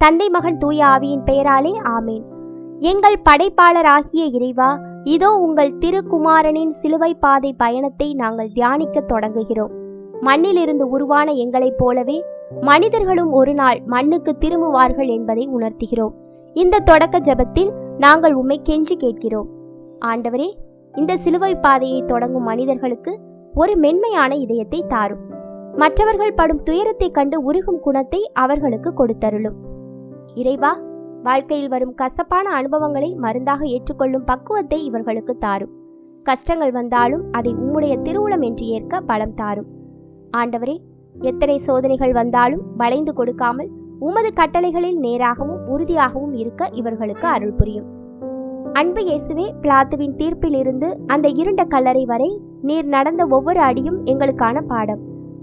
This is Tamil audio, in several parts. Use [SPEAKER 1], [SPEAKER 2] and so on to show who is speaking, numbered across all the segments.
[SPEAKER 1] தந்தை மகன் தூய ஆவியின் பெயராலே ஆமேன். எங்கள் படைப்பாளராகிய இறைவா, இதோ உங்கள் திருக்குமாரனின் சிலுவை பாதை பயணத்தை நாங்கள் தியானிக்க தொடங்குகிறோம். மண்ணிலிருந்து உருவான எங்களைப் போலவே மனிதர்களும் ஒரு நாள் மண்ணுக்கு திரும்புவார்கள் என்பதை உணர்த்துகிறோம். இந்த தொடக்க ஜெபத்தில் நாங்கள் உம்மை கெஞ்சி கேட்கிறோம். ஆண்டவரே, இந்த சிலுவை பாதையை தொடங்கும் மனிதர்களுக்கு ஒரு மென்மையான இதயத்தை தாரும். மற்றவர்கள் படும் துயரத்தை கண்டு உருகும் குணத்தை அவர்களுக்கு கொடுத்தருளும். இறைவா, வாழ்க்கையில் வரும் கசப்பான அனுபவங்களை மருந்தாக ஏற்றுக்கொள்ளும் பக்குவத்தை இவர்களுக்கு தாரும். கஷ்டங்கள் வந்தாலும் அதை உம்முடைய திருவுளம் என்று ஏற்க பலம் தாரும். ஆண்டவரே, எத்தனை சோதனைகள் வந்தாலும் வளைந்து கொடுக்காமல் உமது கட்டளைகளில் நேராகவும் உறுதியாகவும் இருக்க இவர்களுக்கு அருள் புரியும். அன்பு இயேசுவே, பிலாத்துவின் தீர்ப்பில் இருந்து அந்த இருண்ட கல்லறை வரை நீர் நடந்த ஒவ்வொரு அடியும் எங்களுக்கான பாடம்.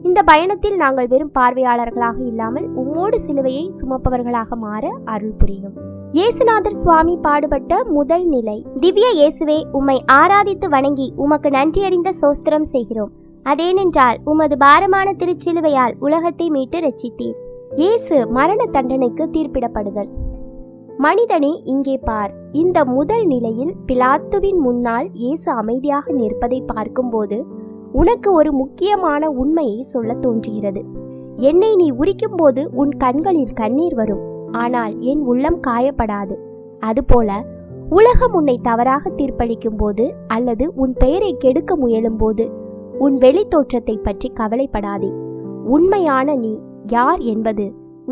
[SPEAKER 1] இந்த பயணத்தில் நாங்கள் வெறும் பார்வையாளர்களாக இல்லாமல் உம்மோடு சிலுவையை சுமப்பவர்களாக மாற அருள் புரியும். இயேசுநாதர் சுவாமி பாடுபட்ட முதல் நிலை. திவ்ய இயேசுவே, உம்மை ஆராதித்து வணங்கி உமக்கு நன்றியறிந்த சோஸ்திரம் செய்கிறோம். அதேனென்றால் உமது பாரமான திருச்சிலுவையால் உலகத்தை மீட்டு ரட்சித்தீர். இயேசு மரண தண்டனைக்கு தீர்ப்பிடப்படுதல். மனிதனே, இங்கே பார். இந்த முதல் நிலையில் பிலாத்துவின் முன்னால் இயேசு அமைதியாக நிற்பதை பார்க்கும்போது உனக்கு ஒரு முக்கியமான உண்மையை சொல்ல தோன்றுகிறது. என்னை நீ உரிக்கும் போது உன் கண்களில் கண்ணீர் வரும், ஆனால் என் உள்ளம் காயப்படாது. அதுபோல உலகம் உன்னை தவறாக தீர்ப்பளிக்கும் போது அல்லது உன் பெயரை கெடுக்க முயலும் போது உன் வெளி தோற்றத்தை பற்றி கவலைப்படாதே. உண்மையான நீ யார் என்பது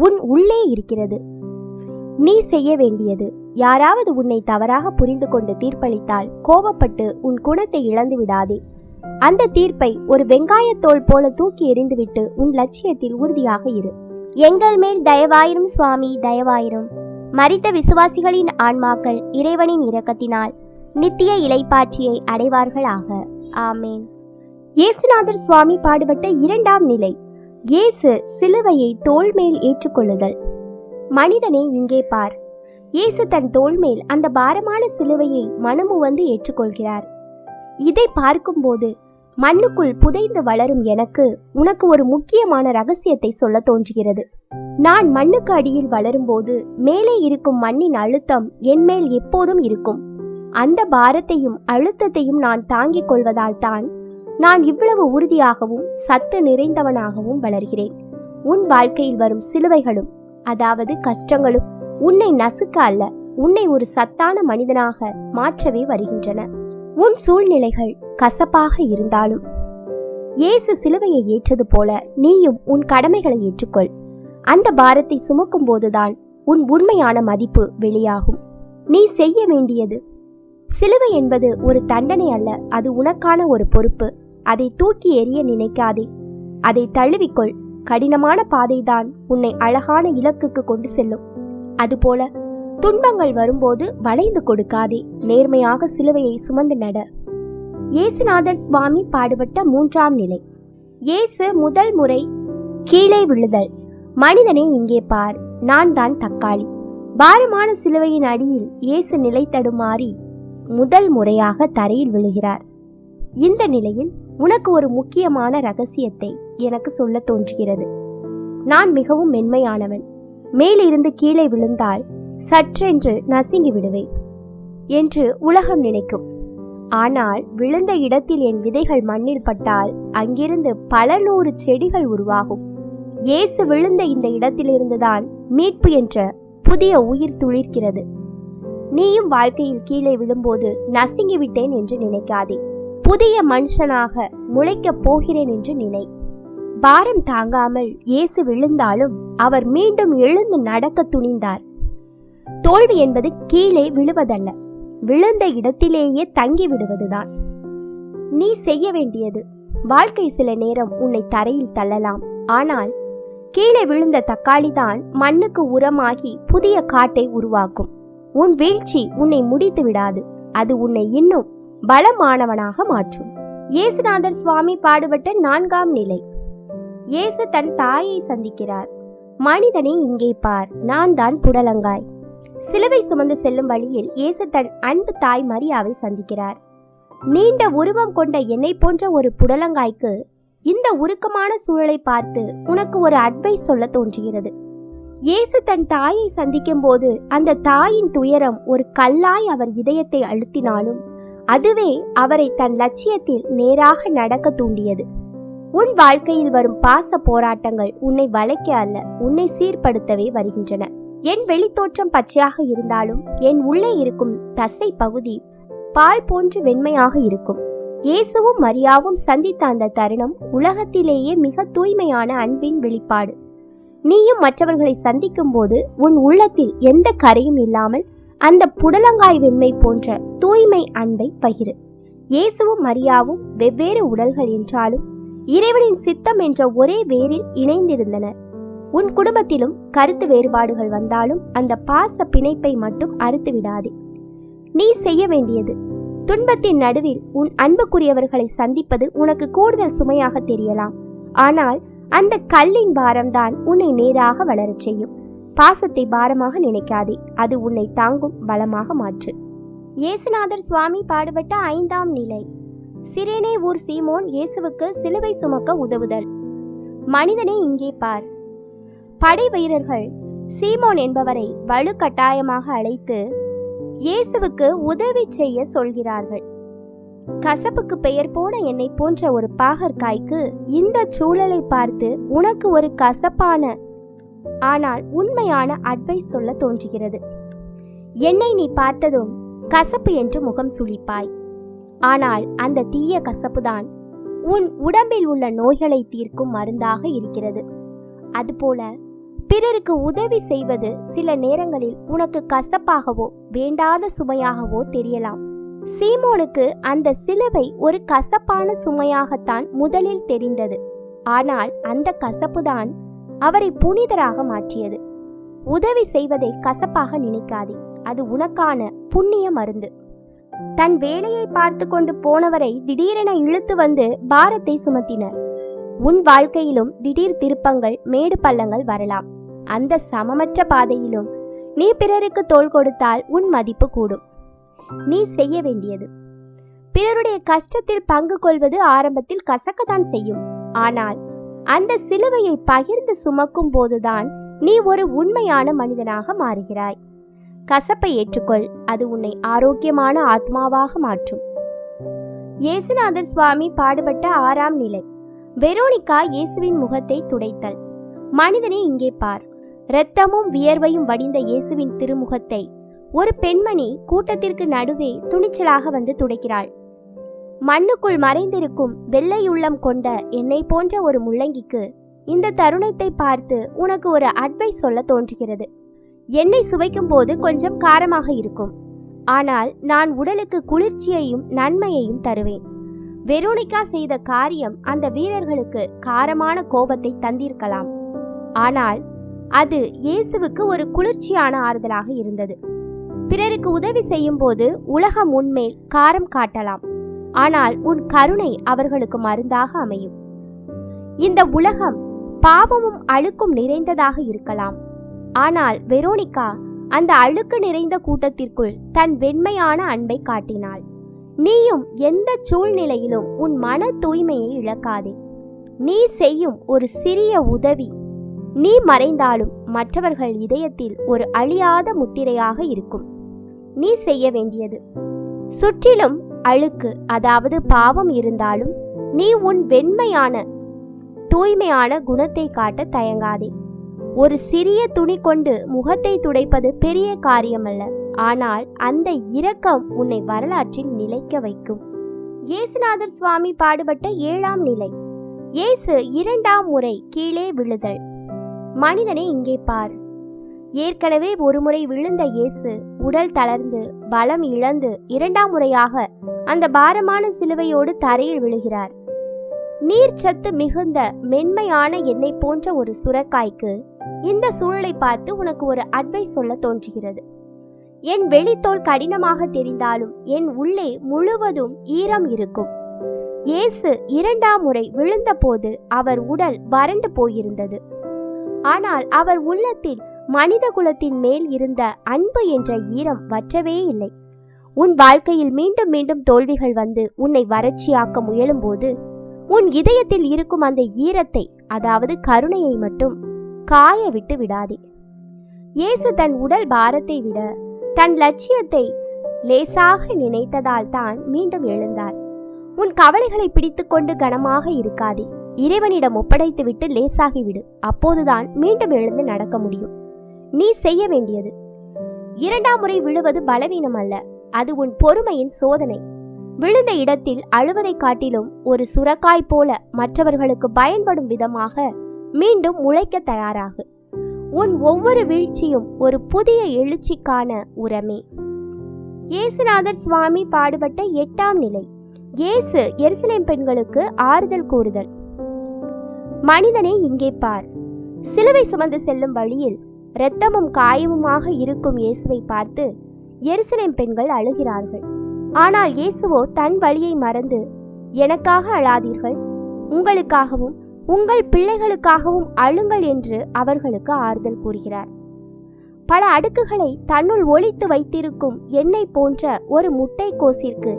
[SPEAKER 1] உன் உள்ளே இருக்கிறது. நீ செய்ய வேண்டியது, யாராவது உன்னை தவறாக புரிந்து கொண்டு தீர்ப்பளித்தால் கோபப்பட்டு உன் குணத்தை இழந்து விடாதே. அந்த தீர்ப்பை ஒரு வெங்காயத்தோல் போல தூக்கி எறிந்துவிட்டு உன் லட்சியத்தில் உறுதியாக இரு. எங்கள் மேல் தயவாயிரும் சுவாமி, தயவாயிரும். மரித்த விசுவாசிகளின் ஆன்மாக்கள் இறைவனின் இரக்கத்தினால் நித்திய இளைப்பாற்றியை அடைவார்களாக. ஆமேன். இயேசுநாதர் சுவாமி பாடுபட்ட இரண்டாம் நிலை. இயேசு சிலுவையை தோள் மேல் ஏற்றுக்கொள்ளுதல். மனிதனே, இங்கே பார். இயேசு தன் தோள் மேல் அந்த பாரமான சிலுவையை மனமுவந்து ஏற்றுக்கொள்கிறார். இதை பார்க்கும்போது மண்ணுக்குள் புதைந்து வளரும் எனக்கு உனக்கு ஒரு முக்கியமான ரகசியத்தை சொல்ல தோன்றுகிறது. நான் மண்ணுக்கு அடியில் வளரும்போது மேலே இருக்கும் மண்ணின் அழுத்தம் என் மேல் எப்போதும் இருக்கும். அந்த பாரத்தையும் அழுத்தத்தையும் நான் தாங்கிக் கொள்வதால் தான் நான் இவ்வளவு உறுதியாகவும் சத்து நிறைந்தவனாகவும் வளர்கிறேன். உன் வாழ்க்கையில் வரும் சிலுவைகளும், அதாவது கஷ்டங்களும், உன்னை நசுக்க அல்ல, உன்னை ஒரு சத்தான மனிதனாக மாற்றவே வருகின்றன. உன் சூழ்நிலைகள் கசப்பாக இருந்தாலும் இயேசு சிலுவையை ஏற்றது போல நீயும் உன் கடமைகளை ஏற்றுக்கொள். அந்த பாரத்தை சுமக்கும் போதுதான் உன் உண்மையான மதிப்பு வெளியாகும். நீ செய்ய வேண்டியது, சிலுவை என்பது ஒரு தண்டனை அல்ல, அது உனக்கான ஒரு பொறுப்பு. அதை தூக்கி எறிய நினைக்காதே, அதை தழுவிக்கொள். கடினமான பாதைதான் உன்னை அழகான இலக்குக்கு கொண்டு செல்லும். அதுபோல துன்பங்கள் வரும்போது வளைந்து கொடுக்காதே, நேர்மையாக சிலுவையை சுமந்து நட. இயேசுநாதர் சுவாமி பாடுபட்ட மூன்றாம் நிலை. இயேசு முதல் முறை கீழே விழுதல். மனிதனே, இங்கே பார். நான் தான் தக்காளி. பாரமான சிலுவையின் அடியில் இயேசு நிலை தடுமாறி முதல் முறையாக தரையில் விழுகிறார். இந்த நிலையில் உனக்கு ஒரு முக்கியமான ரகசியத்தை எனக்கு சொல்ல தோன்றுகிறது. நான் மிகவும் மென்மையானவன். மேலிருந்து கீழே விழுந்தால் சற்றென்று நசுங்கி விடுவேன் என்று உலகம் நினைக்கும். ஆனால் விழுந்த இடத்தில் என் விதைகள் மண்ணில் பட்டால் அங்கிருந்து பல 100 செடிகள் உருவாகும். இயேசு விழுந்த இந்த இடத்திலிருந்துதான் மீட்பு என்ற புதிய உயிர் துளிர்க்கிறது. நீயும் வாழ்க்கையில் கீழே விழும்போது நசுங்கி விட்டேன் என்று நினைக்காதே. புதிய மனுஷனாக முளைக்கப் போகிறேன் என்று நினை. பாரம் தாங்காமல் இயேசு விழுந்தாலும் அவர் மீண்டும் எழுந்து நடக்க துணிந்தார். தோல்வி என்பது கீழே விழுவதல்ல, விழுந்த இடத்திலேயே தங்கி விடுவதுதான். நீ செய்ய வேண்டியது, வாழ்க்கை சில நேரம் உன்னை தரையில் தள்ளலாம். ஆனால் கீழே விழுந்த தக்காளி தான் மண்ணுக்கு உரமாகி புதிய காட்டை உருவாக்கும். உன் வீழ்ச்சி உன்னை முடித்து விடாது, அது உன்னை இன்னும் பலமானவனாக மாற்றும். இயேசுநாதர் சுவாமி பாடுபட்ட நான்காம் நிலை. இயேசு தன் தாயை சந்திக்கிறார். மனிதனே, இங்கே பார். நான் தான் புடலங்காய். சிலுவை சுமந்து செல்லும் வழியில் இயேசு தன் அன்பு தாய் மரியாவை சந்திக்கிறார். நீண்ட உருவம் கொண்ட என்னை போன்ற ஒரு புடலங்காய்க்கு இந்த உருக்கமான சூழலை பார்த்து உனக்கு ஒரு அட்வைஸ் சொல்ல தோன்றுகிறது. இயேசு தன் தாயை சந்திக்கும் போது அந்த தாயின் துயரம் ஒரு கல்லாய் அவர் இதயத்தை அழுத்தினாலும் அதுவே அவரை தன் லட்சியத்தில் நேராக நடக்க தூண்டியது. உன் வாழ்க்கையில் வரும் பாச போராட்டங்கள் உன்னை வளைக்க அல்ல, உன்னை சீர்படுத்தவே வருகின்றன. என் வெளித்தோற்றம் பச்சையாக இருந்தாலும் என் உள்ளே இருக்கும் தசை பகுதி பால் போன்று வெண்மையாக இருக்கும். இயேசுவும் மரியாவும் சந்தித்த அந்த தருணம் உலகத்திலேயே மிக தூய்மையான அன்பின் வெளிப்பாடு. நீயும் மற்றவர்களை சந்திக்கும் போது உன் உள்ளத்தில் எந்த கரையும் இல்லாமல் அந்த புடலங்காய் வெண்மை போன்ற தூய்மை அன்பை பகிரு. இயேசுவும் மரியாவும் வெவ்வேறு உடல்கள் என்றாலும் இறைவனின் சித்தம் என்ற ஒரே வேரில் இணைந்திருந்தனர். உன் குடும்பத்திலும் கருத்து வேறுபாடுகள் வந்தாலும் அந்த பாச பிணைப்பை மட்டும் அறுத்து விடாதே. நீ செய்ய வேண்டியது, துன்பத்தின் நடுவில் உன் அன்புக்குரியவர்களை சந்திப்பது உனக்கு கூடுதல் சுமையாக தெரியலாம். ஆனால் அந்த கல்லின் பாரம்தான் உன்னை நேராக வளரச் செய்யும். பாசத்தை பாரமாக நினைக்காதே, அது உன்னை தாங்கும் பலமாக மாற்று. இயேசுநாதர் சுவாமி பாடுபட்ட 5ஆம் நிலை. சிரேனே ஊர் சீமோன் இயேசுவுக்கு சிலுவை சுமக்க உதவுதல். மனிதனே இங்கே பார். படை வீரர்கள் சீமோன் என்பவரை வலுக்கட்டாயமாக அழைத்து இயேசுவுக்கு உதவி செய்ய சொல்கிறார்கள். கசப்புக்கு பெயர் போன என்னை போன்ற ஒரு பாகற்காய்க்கு இந்த சூழலை பார்த்து உனக்கு ஒரு கசப்பான ஆனால் உண்மையான அட்வைஸ் சொல்ல தோன்றுகிறது. என்னை நீ பார்த்ததும் கசப்பு என்று முகம் சுளிப்பாய். ஆனால் அந்த தீய கசப்புதான் உன் உடம்பில் உள்ள நோய்களை தீர்க்கும் மருந்தாக இருக்கிறது. அதுபோல பிறருக்கு உதவி செய்வது சில நேரங்களில் உனக்கு கசப்பாகவோ வேண்டாத சுமையாகவோ தெரியலாம். சீமோனுக்கு அந்த சிலுவை ஒரு கசப்பான சுமையாகத்தான் முதலில் தெரிந்தது. ஆனால் அந்த கசப்புதான் அவரை புனிதராக மாற்றியது. உதவி செய்வதை கசப்பாக நினைக்காதே, அது உனக்கான புண்ணிய மருந்து. தன் வேலையை பார்த்து கொண்டு போனவரை திடீரென இழுத்து வந்து பாரத்தை சுமத்தினர். உன் வாழ்க்கையிலும் திடீர் திருப்பங்கள், மேடு பள்ளங்கள் வரலாம். அந்த சமமற்ற பாதையிலும் நீ பிறருக்கு தோள் கொடுத்தால் உன் மதிப்பு கூடும். நீ செய்ய வேண்டியது, பிறருடைய கஷ்டத்தில் பங்கு கொள்வது ஆரம்பத்தில் கசக்கத்தான் செய்யும். ஆனால் அந்த சிலுவையை பகிர்ந்து சுமக்கும் போதுதான் நீ ஒரு உண்மையான மனிதனாக மாறுகிறாய். கசப்பை ஏற்றுக்கொள், அது உன்னை ஆரோக்கியமான ஆத்மாவாக மாற்றும். இயேசுநாதர் சுவாமி பாடுபட்ட 6ஆம் நிலை. வெரோனிகா இயேசுவின் முகத்தை துடைத்தல். மனிதனே இங்கே பார். இரத்தமும் வியர்வையும் வடிந்த இயேசுவின் திருமுகத்தை ஒரு பெண்மணி கூட்டத்திற்கு நடுவே துணிச்சலாக வந்து துடைக்கிறாள். மண்ணுக்குள் மறைந்திருக்கும் வெள்ளை உள்ளம் கொண்ட என்னை போன்ற ஒரு முள்ளங்கிக்கு இந்த தருணத்தை பார்த்து உனக்கு ஒரு அட்வைஸ் சொல்ல தோன்றுகிறது. எண்ணெய் சுவைக்கும் போது கொஞ்சம் காரமாக இருக்கும், ஆனால் நான் உடலுக்கு குளிர்ச்சியையும் நன்மையையும் தருவேன். வெரோனிகா செய்த காரியம் அந்த வீரர்களுக்கு காரமான கோபத்தை தந்திருக்கலாம். ஆனால் அது இயேசுவுக்கு ஒரு குளிர்ச்சியான ஆறுதலாக இருந்தது. பிறருக்கு உதவி செய்யும் போது உலகம் உன்மேல் காரம் காட்டலாம், ஆனால் உன் கருணை அவர்களுக்கு மருந்தாக அமையும். இந்த உலகம் பாவமும் அழுக்கும் நிறைந்ததாக இருக்கலாம், ஆனால் வெரோனிகா அந்த அழுக்கு நிறைந்த கூட்டத்திற்குள் தன் வெண்மையான அன்பை காட்டினாள். நீயும் எந்த சூழ்நிலையிலும் உன் மன தூய்மையை இழக்காதே. நீ செய்யும் ஒரு சிறிய உதவி நீ மறைந்தாலும் மற்றவர்கள் இதயத்தில் ஒரு அழியாத முத்திரையாக இருக்கும். நீ செய்ய வேண்டியது, சுற்றிலும் அழுக்கு அதாவது பாவம் இருந்தாலும் நீ உன் வெண்மையான தூய்மையான குணத்தை காட்ட தயங்காதே. ஒரு சிறிய துணி கொண்டு முகத்தை துடைப்பது பெரிய காரியமல்ல, ஆனால் அந்த இரக்கம் உன்னை வரலாற்றில் நிலைக்க வைக்கும். இயேசுநாதர் சுவாமி பாடுபட்ட 7ஆம் நிலை. இயேசு 2ஆம் முறை கீழே விழுதல். மனிதனே இங்கே பார். ஏற்கனவே ஒரு முறை விழுந்த இயேசு உடல் தளர்ந்து பலம் இழந்து 2ஆம் முறையாக அந்த பாரமான சிலுவையோடு தரையில் விழுகிறார். நீர்ச்சத்து மிகுந்த மென்மையான எண்ணெய் போன்ற ஒரு சுரைக்காய்க்கு இந்த சூழலை பார்த்து உனக்கு ஒரு அட்வைஸ் சொல்ல தோன்றுகிறது. என் வெளித்தோல் கடினமாக தெரிந்தாலும் என் உள்ளே முழுவதும் ஈரம் இருக்கும். இயேசு 2ஆம் முறை விழுந்த போது அவர் உடல் வறண்டு போயிருந்தது. ஆனால் அவர் உள்ளத்தில் மனித குலத்தின் மேல் இருந்த அன்பு என்ற ஈரம் வற்றவே இல்லை. உன் வாழ்க்கையில் மீண்டும் மீண்டும் தோல்விகள் வந்து உன்னை வறட்சியாக்க முயலும் போது உன் இதயத்தில் இருக்கும் அந்த ஈரத்தை அதாவது கருணையை மட்டும் காய விட்டு விடாதே. இயேசு தன் உடல் பாரத்தை விட தன் லட்சியத்தை லேசாக நினைத்ததால் தான் மீண்டும் எழுந்தார். உன் கவலைகளை பிடித்துக்கொண்டு கனமாக இருக்காதே. இறைவனிடம் ஒப்படைத்துவிட்டு லேசாகிவிடு. அப்போதுதான் மீண்டும் எழுந்து நடக்க முடியும். நீ செய்ய வேண்டியது, 2ஆம் முறை விழுவது பலவீனம் அல்ல, அது உன் பொறுமையின் சோதனை. விழுந்த இடத்தில் அழுவதை காட்டிலும் ஒரு சுரக்காய் போல மற்றவர்களுக்கு பயன்படும் விதமாக மீண்டும் முளைக்க தயாராகு. உன் ஒவ்வொரு வீழ்ச்சியும் ஒரு புதிய எழுச்சிக்கான உரமே. இயேசுநாதர் சுவாமி பாடுபட்ட 8ஆம் நிலை. இயேசு எருசலேம் பெண்களுக்கு ஆறுதல் கூறுதல். மனிதனே, இங்கே பார். சிலுவை சுமந்து செல்லும் வழியில் இரத்தமும் காயமுமாக இருக்கும் இயேசுவை பார்த்து எருசலேம் பெண்கள் அழுகிறார்கள். ஆனால் இயேசுவோ தன் வழியை மறந்து, எனக்காக அழாதீர்கள், உங்களுக்காகவும் உங்கள் பிள்ளைகளுக்காகவும் அழுங்கள் என்று அவர்களுக்கு ஆறுதல் கூறுகிறார். பல அடுக்குகளை தன்னுள் ஒளித்து வைத்திருக்கும் எண்ணெய் போன்ற ஒரு முட்டைக்கோசிற்கு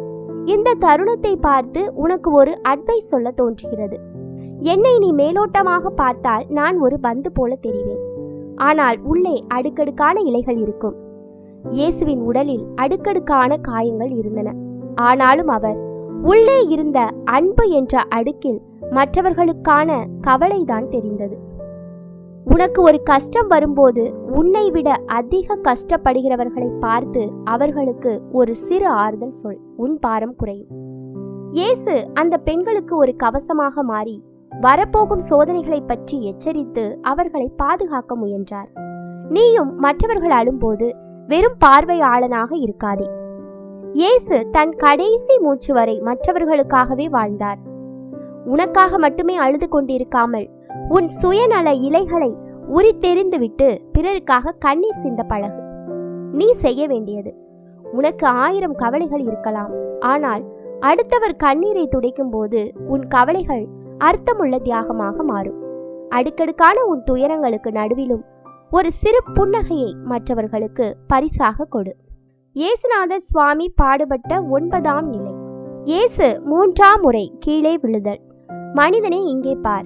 [SPEAKER 1] இந்த தருணத்தை பார்த்து உனக்கு ஒரு அட்வைஸ் சொல்ல தோன்றுகிறது. என்னை நீ மேலோட்டமாக பார்த்தால் நான் ஒரு பந்து போல தெரிவேன், ஆனால் உள்ளே அடுக்கடுக்கான இலைகள் இருக்கும். இயேசுவின் உடலில் அடுக்கடுக்கான காயங்கள் இருந்தன. ஆனாலும் அவர் உள்ளே இருந்த அன்பு என்ற அடுக்கில் மற்றவர்களுக்கான கவலைதான் தெரிந்தது. உனக்கு ஒரு கஷ்டம் வரும்போது உன்னை விட அதிக கஷ்டப்படுகிறவர்களை பார்த்து அவர்களுக்கு ஒரு சிறு ஆறுதல் சொல், உன் பாரம் குறையும். இயேசு அந்த பெண்களுக்கு ஒரு கவசமாக மாறி வரப்போகும் சோதனைகளை பற்றி எச்சரித்து அவர்களை பாதுகாக்க முயன்றார். நீயும் மற்றவர்கள் அழும்போது வெறும் பார்வையாளனாக இருக்காதே. இயேசு தன் கடைசி மூச்சு வரை மற்றவர்களுக்காகவே வாழ்ந்தார். உனக்காக மட்டுமே அழுது கொண்டிருக்காமல் உன் சுயநல இலைகளை உரித்தெறிந்துவிட்டு பிறருக்காக கண்ணீர் சிந்த பழகு. நீ செய்ய வேண்டியது, உனக்கு 1000 கவலைகள் இருக்கலாம், ஆனால் அடுத்தவர் கண்ணீரை துடைக்கும் போது உன் கவலைகள் அர்த்தமுள்ள தியாகமாக மாறும். அடுக்கடுக்கான உன் துயரங்களுக்கு நடுவிலும் ஒரு சிறு புன்னகையை மற்றவர்களுக்கு பரிசாக கொடு. இயேசுநாதர் சுவாமி பாடுபட்ட 9ஆம் நிலை. இயேசு 3ஆம் முறை கீழே விழுதல். மனிதனே, இங்கே பார்.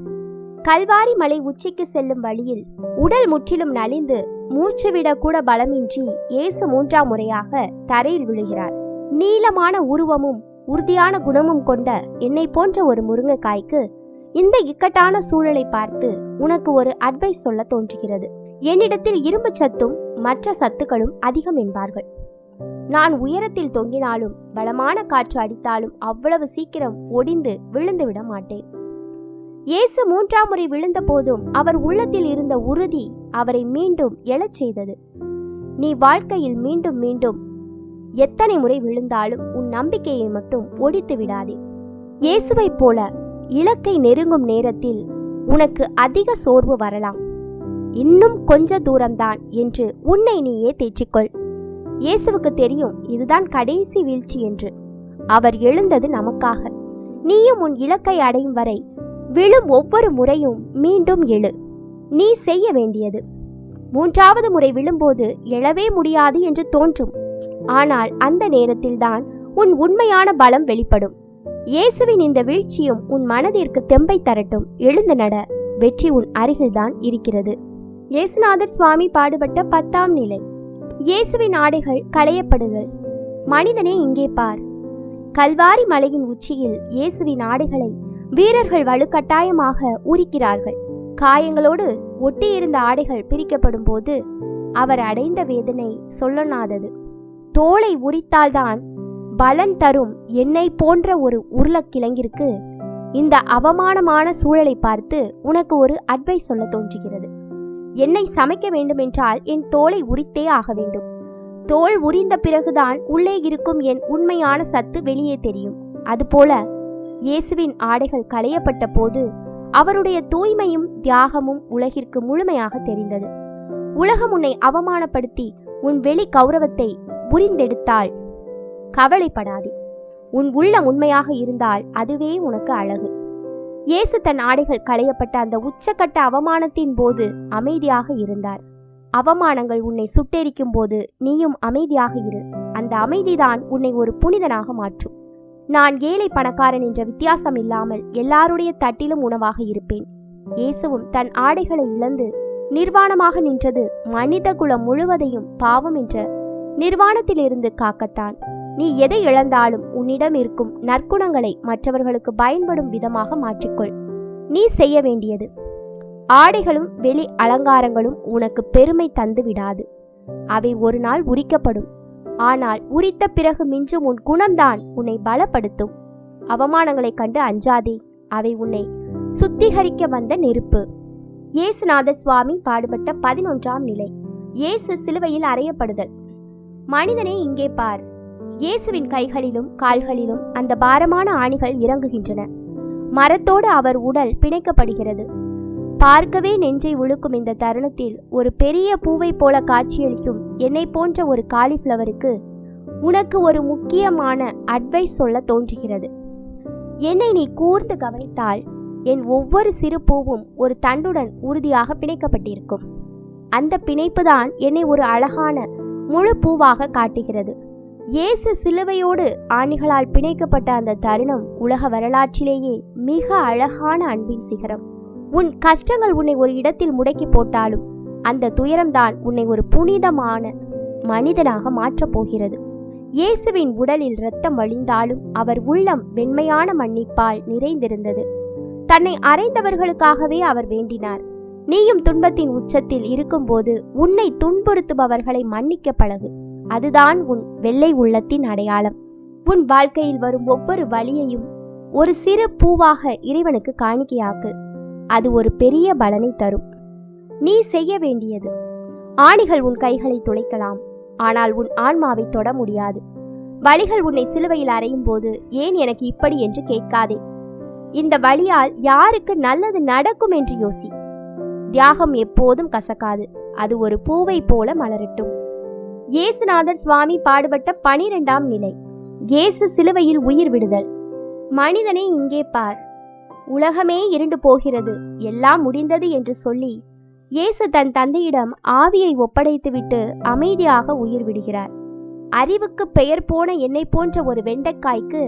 [SPEAKER 1] கல்வாரி மலை உச்சிக்கு செல்லும் வழியில் உடல் முற்றிலும் நலிந்து மூச்சு விட கூட பலமின்றி இயேசு 3ஆம் முறையாக தரையில் விழுகிறார். நீளமான உருவமும் உறுதியான குணமும் கொண்ட என்னை போன்ற ஒரு முருங்கைக்காய்க்கு இந்த இக்கட்டான சூழலை பார்த்து உனக்கு ஒரு அட்வைஸ் சொல்ல தோன்றுகிறது. என்னிடத்தில் இரும்பு சத்தும் மற்ற சத்துக்களும் அதிகம் என்பார்கள். நான் உயரத்தில் தொங்கினாலும் பலமான காற்று அடித்தாலும் அவ்வளவு சீக்கிரம் ஒடிந்து விழுந்து விட மாட்டேன். இயேசு 3ஆம் முறை விழுந்த போதும் அவர் உள்ளத்தில் இருந்த உறுதி அவரை மீண்டும் எழச் செய்தது. நீ வாழ்க்கையில் மீண்டும் மீண்டும் எத்தனை முறை விழுந்தாலும் உன் நம்பிக்கையை மட்டும் ஒடித்து விடாதே. இயேசுவை போல இலக்கை நெருங்கும் நேரத்தில் உனக்கு அதிக சோர்வு வரலாம். இன்னும் கொஞ்ச தூரம்தான் என்று உன்னை நீயே தேற்றிக்கொள். இயேசுவுக்கு தெரியும் இதுதான் கடைசி வீழ்ச்சி என்று. அவர் எழுந்தது நமக்காக. நீயும் உன் இலக்கை அடையும் வரை விழும் ஒவ்வொரு முறையும் மீண்டும் எழு. நீ செய்ய வேண்டியது, 3ஆவது முறை விழும்போது எழவே முடியாது என்று தோன்றும். ஆனால் அந்த நேரத்தில்தான் உன் உண்மையான பலம் வெளிப்படும். இயேசுவின் இந்த வீழ்ச்சியும் உன் மனதிற்கு தெம்பை தரட்டும். எழுந்து நட, வெற்றி உன் அருகில்தான் இருக்கிறது. இயேசுநாதர் சுவாமி பாடுபட்ட 10ஆம் நிலை. இயேசுவின் ஆடைகள் களையப்படுதல். மனிதனே, இங்கே பார். கல்வாரி மலையின் உச்சியில் இயேசுவின் ஆடைகளை வீரர்கள் வலுக்கட்டாயமாக உரிக்கிறார்கள். காயங்களோடு ஒட்டியிருந்த ஆடைகள் பிரிக்கப்படும் போது அவர் அடைந்த வேதனை சொல்லனாதது. தோலை உரித்தால்தான் பலன் தரும் என்னை போன்ற ஒரு உருளைக்கிழங்கிற்கு இந்த அவமானமான சூழலை பார்த்து உனக்கு ஒரு அட்வைஸ் சொல்ல தோன்றுகிறது. என்னை சமைக்க வேண்டும் என்றால் என் தோலை உரித்தே ஆக வேண்டும். தோல் உரிந்த பிறகுதான் உள்ளே இருக்கும் என் உண்மையான சத்து வெளியே தெரியும். அதுபோல இயேசுவின் ஆடைகள் களையப்பட்ட போது அவருடைய தூய்மையும் தியாகமும் உலகிற்கு முழுமையாக தெரிந்தது. உலகம் உன்னை அவமானப்படுத்தி உன் வெளி கௌரவத்தை உரிந்தெடுத்தால் கவலைப்படாதே. உன் உள்ளம் உண்மையாக இருந்தால் அதுவே உனக்கு அழகு. இயேசு தன் ஆடைகள் களையப்பட்ட அந்த உச்சக்கட்ட அவமானத்தின் போது அமைதியாக இருந்தார். அவமானங்கள் உன்னை சுட்டெரிக்கும் போது நீயும் அமைதியாக இரு. அந்த அமைதிதான் உன்னை ஒரு புனிதனாக மாற்றும். நான் ஏழை பணக்காரன் என்ற வித்தியாசம் இல்லாமல் எல்லாருடைய தட்டிலும் உணவாக இருப்பேன். இயேசுவும் தன் ஆடைகளை இழந்து நிர்வாணமாக நின்றது மனித குலம் முழுவதையும் பாவம் என்ற நிர்வாணத்திலிருந்து காக்கத்தான். நீ எதை இழந்தாலும் உன்னிடம் இருக்கும் நற்குணங்களை மற்றவர்களுக்கு பயன்படும் விதமாக மாற்றிக்கொள். நீ செய்ய வேண்டியது, ஆடைகளும் வெளி அலங்காரங்களும் உனக்கு பெருமை தந்து விடாது. அவை ஒரு நாள் உரிக்கப்படும். ஆனால் உரித்த பிறகு மிஞ்சும் உன் குணம்தான் உன்னை பலப்படுத்தும். அவமானங்களைக் கண்டு அஞ்சாதே, அவை உன்னை சுத்திகரிக்க வந்த நெருப்பு. இயேசுநாதர் சுவாமி பாடுபட்ட 11ஆம் நிலை. இயேசு சிலுவையில் அறையப்படுதல். மனிதனே இங்கே பார். இயேசுவின் கைகளிலும் கால்களிலும் அந்த பாரமான ஆணிகள் இறங்குகின்றன. மரத்தோடு அவர் உடல் பிணைக்கப்படுகிறது. பார்க்கவே நெஞ்சை உழுக்கும் இந்த தருணத்தில் ஒரு பெரிய பூவை போல காட்சியளிக்கும் என்னை போன்ற ஒரு காலிஃப்ளவருக்கு உனக்கு ஒரு முக்கியமான அட்வைஸ் சொல்ல தோன்றுகிறது. என்னை நீ கூர்ந்து கவனித்தால் என் ஒவ்வொரு சிறு பூவும் ஒரு தண்டுடன் உறுதியாக பிணைக்கப்பட்டிருக்கும். அந்த பிணைப்புதான் என்னை ஒரு அழகான முழு பூவாக காட்டுகிறது. இயேசு சிலுவையோடு ஆணிகளால் பிணைக்கப்பட்ட அந்த தருணம் உலக வரலாற்றிலேயே மிக அழகான அன்பின் சிகரம். உன் கஷ்டங்கள் உன்னை ஒரு இடத்தில் முடக்கி போட்டாலும் அந்த துயரம்தான் உன்னை ஒரு புனிதமான மனிதனாக மாற்றப் போகிறது. இயேசுவின் உடலில் இரத்தம் வழிந்தாலும் அவர் உள்ளம் வெண்மையான மன்னிப்பால் நிறைந்திருந்தது. தன்னை அறைந்தவர்களுக்காகவே அவர் வேண்டினார். நீயும் துன்பத்தின் உச்சத்தில் இருக்கும்போது உன்னை துன்புறுத்துபவர்களை மன்னிக்க பழகு. அதுதான் உன் வெள்ளை உள்ளத்தின் அடையாளம். உன் வாழ்க்கையில் வரும் ஒவ்வொரு வலியையும் ஒரு சிறு பூவாக இறைவனுக்கு காணிக்கையாக்கு. அது ஒரு பெரிய பலனை தரும். நீ செய்ய வேண்டியது, ஆணிகள் உன் கைகளை துளைக்கலாம், ஆனால் உன் ஆன்மாவை தொட முடியாது. வலிகள் உன்னை சிலுவையில் அறையும் போது ஏன் எனக்கு இப்படி என்று கேட்காதே. இந்த வலியால் யாருக்கு நல்லது நடக்கும் என்று யோசி. தியாகம் எப்போதும் கசக்காது. அது ஒரு பூவை போல மலரட்டும். இயேசுநாதர் சுவாமி பாடுபட்ட 12ஆம் நிலை. இயேசு சிலுவையில் உயிர் விடுதல். மனிதனே இங்கே பார். உலகமே இருண்டு போகிறது, எல்லாம் முடிந்தது என்று சொல்லி இயேசு தன் தந்தையிடம் ஆவியை ஒப்படைத்துவிட்டு அமைதியாக உயிர் விடுகிறார். அறிவுக்கு பெயர் போன என்னை போன்ற ஒரு வெண்டைக்காய்க்கு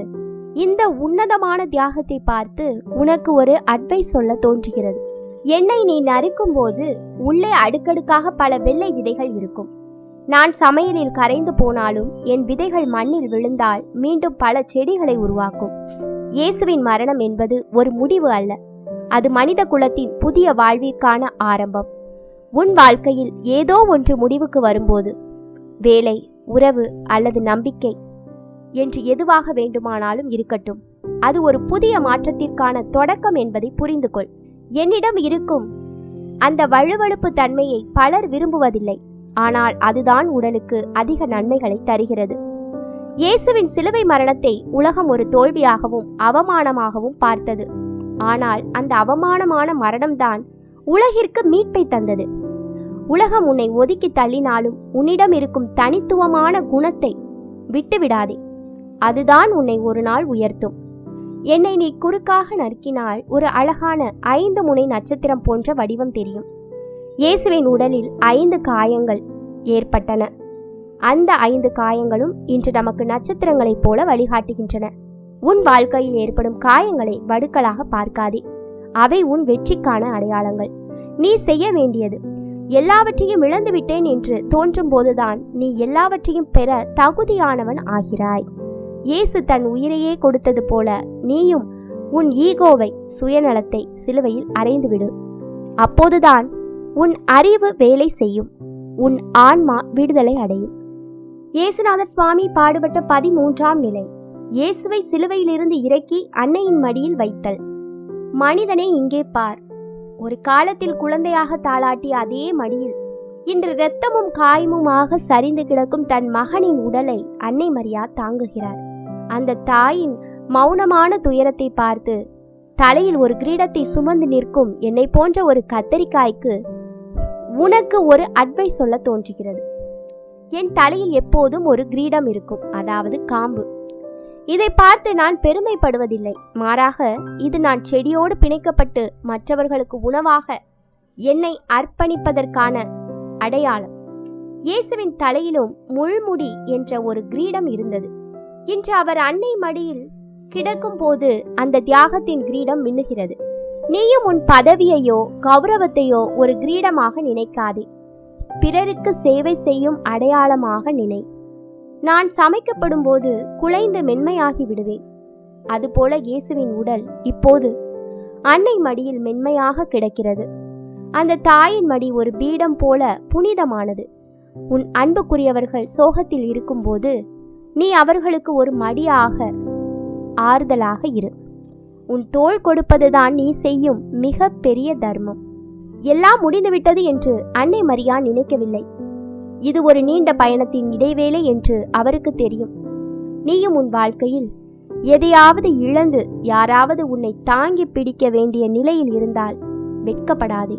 [SPEAKER 1] இந்த உன்னதமான தியாகத்தை பார்த்து உனக்கு ஒரு அட்வைஸ் சொல்ல தோன்றுகிறது. என்னை நீ நறுக்கும் போது உள்ளே அடுக்கடுக்காக பல வெள்ளை விதைகள் இருக்கும். நான் சமையலில் கரைந்து போனாலும் என் விதைகள் மண்ணில் விழுந்தால் மீண்டும் பல செடிகளை உருவாக்கும். இயேசுவின் மரணம் என்பது ஒரு முடிவு அல்ல, அது மனித குலத்தின் புதிய வாழ்விற்கான ஆரம்பம். உன் வாழ்க்கையில் ஏதோ ஒன்று முடிவுக்கு வரும்போது, வேலை, உறவு அல்லது நம்பிக்கை என்று எதுவாக வேண்டுமானாலும் இருக்கட்டும், அது ஒரு புதிய மாற்றத்திற்கான தொடக்கம் என்பதை புரிந்து கொள். என்னிடம் இருக்கும் அந்த வழுவழுப்பு தன்மையை பலர் விரும்புவதில்லை, ஆனால் அதுதான் உடலுக்கு அதிக நன்மைகளை தருகிறது. இயேசுவின் சிலுவை மரணத்தை உலகம் ஒரு தோல்வியாகவும் அவமானமாகவும் பார்த்தது. ஆனால் அந்த அவமானமான மரணம்தான் உலகிற்கு மீட்பை தந்தது. உலகம் உன்னை ஒதுக்கி தள்ளினாலும் உன்னிடம் இருக்கும் தனித்துவமான குணத்தை விட்டுவிடாதே. அதுதான் உன்னை ஒரு நாள் உயர்த்தும். என்னை நீ குறுக்காக நறுக்கினால் ஒரு அழகான 5 முனை நட்சத்திரம் போன்ற வடிவம் தெரியும். இயேசுவின் உடலில் 5 காயங்கள் ஏற்பட்டன. அந்த 5 காயங்களும் இன்று நமக்கு நட்சத்திரங்களைப் போல வழிகாட்டுகின்றன. உன் வாழ்க்கையில் ஏற்படும் காயங்களை வடுக்களாக பார்க்காதே, அவை உன் வெற்றிக்கான அடையாளங்கள். நீ செய்ய வேண்டியது, எல்லாவற்றையும் இழந்துவிட்டேன் என்று தோன்றும் போதுதான் நீ எல்லாவற்றையும் பெற தகுதியானவன் ஆகிறாய். இயேசு தன் உயிரையே கொடுத்தது போல நீயும் உன் ஈகோவை, சுயநலத்தை சிலுவையில் அறைந்துவிடு. அப்போதுதான் உன் அறிவு வேலை செய்யும், உன் ஆன்மா விடுதலை அடையும். இயேசுநாதர் சுவாமி பாடுபட்ட 13ஆம் நிலை. இயேசுவை சிலுவையிலிருந்து இறக்கி அன்னையின் மடியில் வைத்தல். மனிதனே இங்கே பார். ஒரு காலத்தில் குழந்தையாக தாளாட்டிய அதே மடியில் இன்று இரத்தமும் காயமுமாக சரிந்து கிடக்கும் தன் மகனின் உடலை அன்னை மரியா தாங்குகிறார். அந்த தாயின் மௌனமான துயரத்தை பார்த்து தலையில் ஒரு கிரீடத்தை சுமந்து நிற்கும் என்னை போன்ற ஒரு கத்தரிக்காய்க்கு உனக்கு ஒரு அட்வைஸ் சொல்ல தோன்றுகிறது. என் தலையில் எப்போதும் ஒரு கிரீடம் இருக்கும், அதாவது காம்பு. இதை பார்த்து நான் பெருமைப்படுவதில்லை, மாறாக இது நான் செடியோடு பிணைக்கப்பட்டு மற்றவர்களுக்கு உணவாக என்னை அர்ப்பணிப்பதற்கான அடையாளம். இயேசுவின் தலையிலும் முள்முடி என்ற ஒரு கிரீடம் இருந்தது. இன்று அவர் அன்னை மடியில் கிடக்கும் போது அந்த தியாகத்தின் கிரீடம் மின்னுகிறது. நீயும் உன் பதவியையோ கௌரவத்தையோ ஒரு கிரீடமாக நினைக்காதே. பிறருக்கு சேவை செய்யும் அடையாளமாக நினை. நான் சமைக்கப்படும் போது குலைந்து மென்மையாகி விடுவேன். அதுபோல இயேசுவின் உடல் இப்போது அன்னை மடியில் மென்மையாக கிடக்கிறது. அந்த தாயின் மடி ஒரு பீடம் போல புனிதமானது. உன் அன்புக்குரியவர்கள் சோகத்தில் இருக்கும்போது நீ அவர்களுக்கு ஒரு மடியாக ஆறுதலாக இரு. உன் தோள் கொடுப்பதுதான் நீ செய்யும் மிக பெரிய தர்மம். எல்லாம் முடிந்துவிட்டது என்று அன்னை மரியா நினைக்கவில்லை. இது ஒரு நீண்ட பயணத்தின் இடைவேளை என்று அவருக்கு தெரியும். நீயும் உன் வாழ்க்கையில் எதையாவது இழந்து யாராவது உன்னை தாங்கி பிடிக்க வேண்டிய நிலையில் இருந்தால் வெட்கப்படாதே.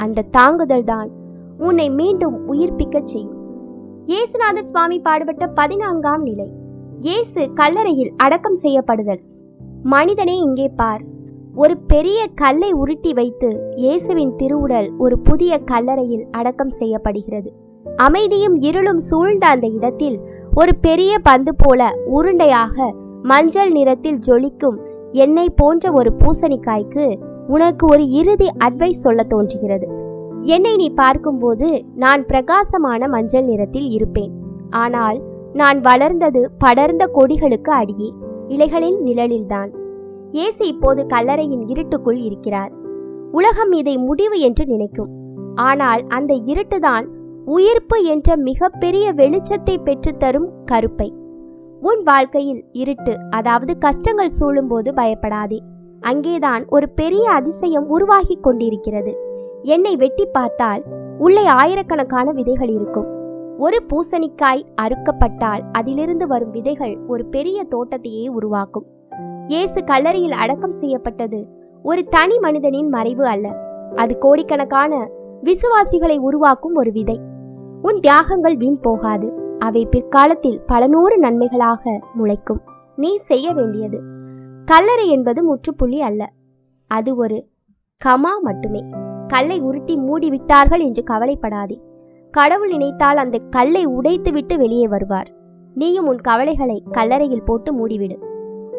[SPEAKER 1] அந்த தாங்குதல் தான் உன்னை மீண்டும் உயிர்ப்பிக்க செய்யும். இயேசுநாதர் சுவாமி பாடுபட்ட 14ஆம் நிலை, இயேசு கல்லறையில் அடக்கம் செய்யப்படுதல். மனிதனே இங்கே பார், ஒரு பெரிய கல்லை உருட்டி வைத்து இயேசுவின் திருவுடல் ஒரு புதிய கல்லறையில் அடக்கம் செய்யப்படுகிறது. அமைதியும் இருளும் சூழ்ந்த அந்த இடத்தில் ஒரு பெரிய பந்து போல உருண்டையாக மஞ்சள் நிறத்தில் ஜொலிக்கும் எண்ணெய் போன்ற ஒரு பூசணிக்காய்க்கு உனக்கு ஒரு இறுதி அட்வைஸ் சொல்ல தோன்றுகிறது. என்னை நீ பார்க்கும்போது நான் பிரகாசமான மஞ்சள் நிறத்தில் இருப்பேன். ஆனால் நான் வளர்ந்தது படர்ந்த கொடிகளுக்கு அடியே, இலைகளின் நிழலில்தான். இயேசு இப்போது கல்லறையின் இருட்டுக்குள் இருக்கிறார். உலகம் இதை முடிவு என்று நினைக்கும். ஆனால் அந்த இருட்டுதான் உயிர்ப்பு என்ற மிகப்பெரிய வெளிச்சத்தை பெற்றுத்தரும் கருப்பை. உன் வாழ்க்கையில் இருட்டு, அதாவது கஷ்டங்கள் சூழும்போது பயப்படாதே. அங்கேதான் ஒரு பெரிய அதிசயம் உருவாகி கொண்டிருக்கிறது. என்னை வெட்டி பார்த்தால் உள்ளே ஆயிரக்கணக்கான விதைகள் இருக்கும். ஒரு பூசணிக்காய் அறுக்கப்பட்டால் அதிலிருந்து வரும் விதைகள் ஒரு பெரிய தோட்டத்தையே உருவாக்கும். இயேசு கல்லறையில் அடக்கம் செய்யப்பட்டது ஒரு தனி மனிதனின் மறைவு அல்ல. அது கோடிக்கணக்கான விசுவாசிகளை உருவாக்கும் ஒரு விதை. உன் தியாகங்கள் வீண் போகாது. அவை பிற்காலத்தில் பல நூறு நன்மைகளாக முளைக்கும். நீ செய்ய வேண்டியது, கல்லறை என்பது முற்றுப்புள்ளி அல்ல, அது ஒரு கமா மட்டுமே. கல்லை உருட்டி மூடிவிட்டார்கள் என்று கவலைப்படாதே. கடவுள் நினைத்தால் அந்த கல்லை உடைத்துவிட்டு வெளியே வருவார். நீயும் உன் கவலைகளை கல்லறையில் போட்டு மூடிவிடு.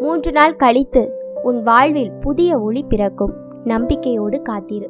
[SPEAKER 1] 3 நாள் கழித்து உன் வாழ்வில் புதிய ஒளி பிறக்கும். நம்பிக்கையோடு காத்திரு.